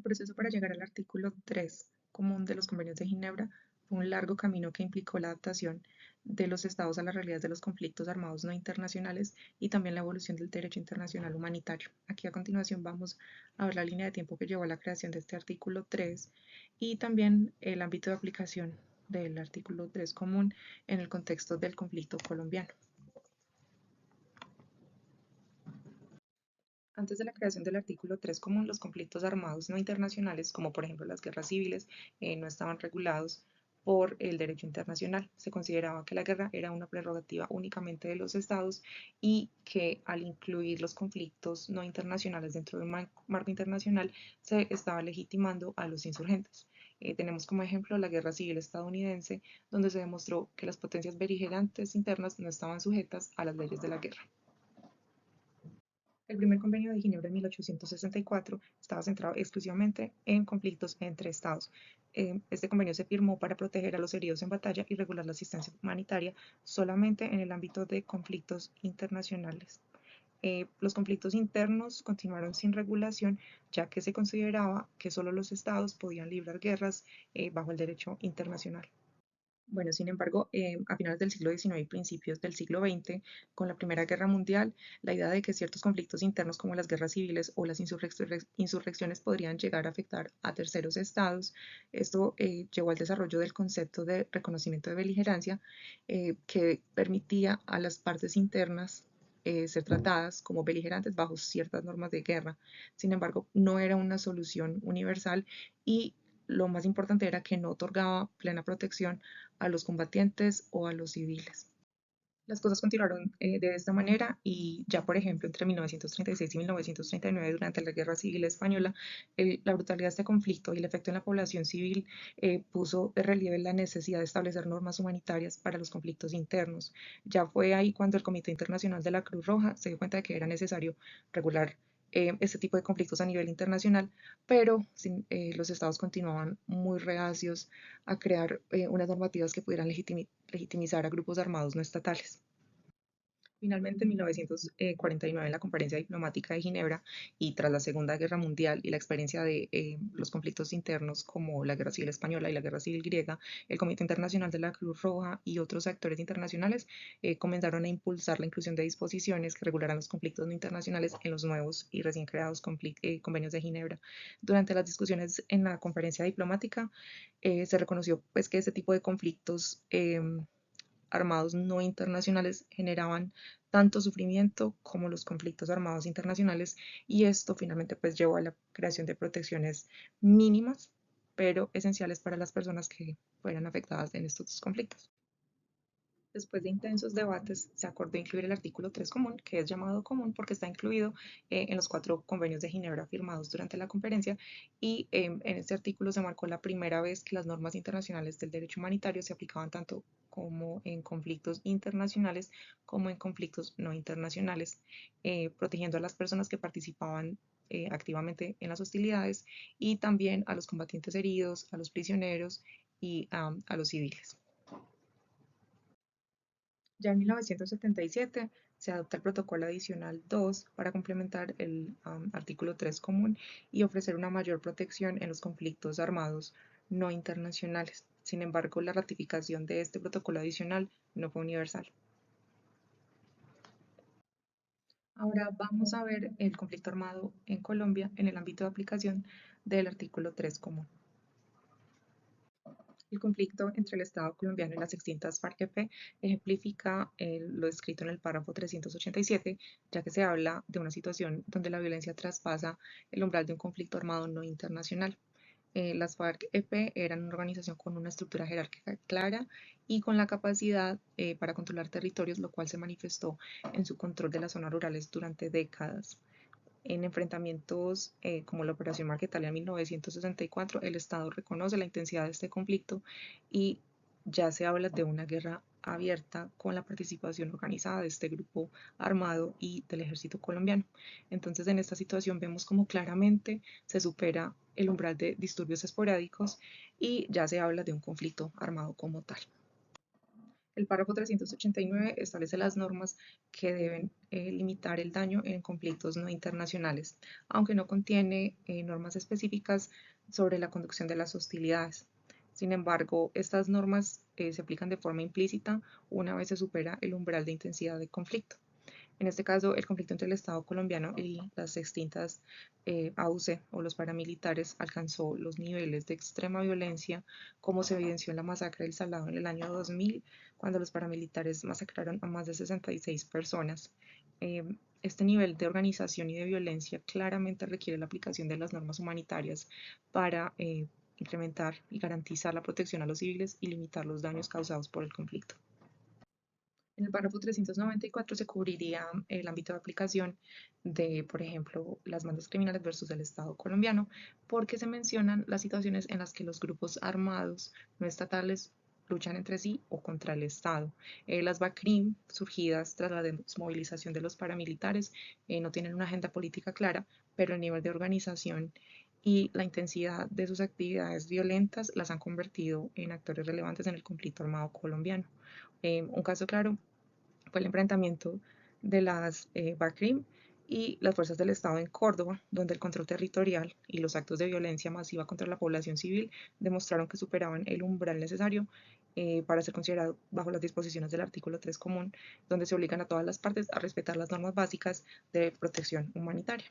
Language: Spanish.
proceso para llegar al artículo 3 común de los convenios de Ginebra fue un largo camino que implicó la adaptación de los estados a las realidades de los conflictos armados no internacionales y también la evolución del derecho internacional humanitario. Aquí a continuación vamos a ver la línea de tiempo que llevó a la creación de este artículo 3 y también el ámbito de aplicación del artículo 3 común en el contexto del conflicto colombiano. Antes de la creación del artículo 3 común, los conflictos armados no internacionales, como por ejemplo las guerras civiles, no estaban regulados por el derecho internacional. Se consideraba que la guerra era una prerrogativa únicamente de los estados y que al incluir los conflictos no internacionales dentro del marco internacional se estaba legitimando a los insurgentes. Tenemos como ejemplo la guerra civil estadounidense, donde se demostró que las potencias beligerantes internas no estaban sujetas a las leyes de la guerra. El primer convenio de Ginebra en 1864 estaba centrado exclusivamente en conflictos entre estados. Este convenio se firmó para proteger a los heridos en batalla y regular la asistencia humanitaria solamente en el ámbito de conflictos internacionales. Los conflictos internos continuaron sin regulación, ya que se consideraba que solo los estados podían librar guerras bajo el derecho internacional. Bueno, sin embargo, a finales del siglo XIX y principios del siglo XX, con la Primera Guerra Mundial, la idea de que ciertos conflictos internos como las guerras civiles o las insurrecciones podrían llegar a afectar a terceros estados, esto llevó al desarrollo del concepto de reconocimiento de beligerancia, que permitía a las partes internas ser tratadas como beligerantes bajo ciertas normas de guerra. Sin embargo, no era una solución universal y lo más importante era que no otorgaba plena protección a los combatientes o a los civiles. Las cosas continuaron de esta manera y ya, por ejemplo, entre 1936 y 1939, durante la Guerra Civil Española, la brutalidad de este conflicto y el efecto en la población civil puso de relieve la necesidad de establecer normas humanitarias para los conflictos internos. Ya fue ahí cuando el Comité Internacional de la Cruz Roja se dio cuenta de que era necesario regular este tipo de conflictos a nivel internacional, pero los estados continuaban muy reacios a crear unas normativas que pudieran legitimizar a grupos armados no estatales. Finalmente, en 1949, en la Conferencia Diplomática de Ginebra, y tras la Segunda Guerra Mundial y la experiencia de los conflictos internos como la Guerra Civil Española y la Guerra Civil Griega, el Comité Internacional de la Cruz Roja y otros actores internacionales comenzaron a impulsar la inclusión de disposiciones que regularan los conflictos no internacionales en los nuevos y recién creados convenios de Ginebra. Durante las discusiones en la conferencia diplomática, se reconoció pues, que este tipo de conflictos armados no internacionales generaban tanto sufrimiento como los conflictos armados internacionales y esto finalmente pues llevó a la creación de protecciones mínimas pero esenciales para las personas que fueran afectadas en estos conflictos. Después de intensos debates, se acordó incluir el artículo 3 común, que es llamado común porque está incluido en los 4 convenios de Ginebra firmados durante la conferencia y en este artículo se marcó la primera vez que las normas internacionales del derecho humanitario se aplicaban tanto como en conflictos internacionales como en conflictos no internacionales, protegiendo a las personas que participaban activamente en las hostilidades y también a los combatientes heridos, a los prisioneros y a los civiles. Ya en 1977 se adopta el Protocolo Adicional 2 para complementar el artículo 3 común y ofrecer una mayor protección en los conflictos armados no internacionales. Sin embargo, la ratificación de este protocolo adicional no fue universal. Ahora vamos a ver el conflicto armado en Colombia en el ámbito de aplicación del artículo 3 común. El conflicto entre el Estado colombiano y las extintas FARC-EP ejemplifica lo escrito en el párrafo 387, ya que se habla de una situación donde la violencia traspasa el umbral de un conflicto armado no internacional. Las FARC-EP eran una organización con una estructura jerárquica clara y con la capacidad para controlar territorios, lo cual se manifestó en su control de las zonas rurales durante décadas. En enfrentamientos como la Operación Marquetalia en 1964, el Estado reconoce la intensidad de este conflicto y ya se habla de una guerra abierta con la participación organizada de este grupo armado y del ejército colombiano. Entonces, en esta situación vemos como claramente se supera el umbral de disturbios esporádicos y ya se habla de un conflicto armado como tal. El párrafo 389 establece las normas que deben limitar el daño en conflictos no internacionales, aunque no contiene normas específicas sobre la conducción de las hostilidades. Sin embargo, estas normas se aplican de forma implícita una vez se supera el umbral de intensidad del conflicto. En este caso, el conflicto entre el Estado colombiano y las extintas AUC o los paramilitares alcanzó los niveles de extrema violencia como se evidenció en la masacre del Salado en el año 2000, cuando los paramilitares masacraron a más de 66 personas. Este nivel de organización y de violencia claramente requiere la aplicación de las normas humanitarias para incrementar y garantizar la protección a los civiles y limitar los daños causados por el conflicto. En el párrafo 394 se cubriría el ámbito de aplicación de, por ejemplo, las bandas criminales versus el Estado colombiano, porque se mencionan las situaciones en las que los grupos armados no estatales luchan entre sí o contra el Estado. Las BACRIM, surgidas tras la desmovilización de los paramilitares, no tienen una agenda política clara, pero el nivel de organización y la intensidad de sus actividades violentas las han convertido en actores relevantes en el conflicto armado colombiano. Un caso claro fue el enfrentamiento de las BACRIM y las fuerzas del Estado en Córdoba, donde el control territorial y los actos de violencia masiva contra la población civil demostraron que superaban el umbral necesario para ser considerado bajo las disposiciones del artículo 3 común, donde se obligan a todas las partes a respetar las normas básicas de protección humanitaria.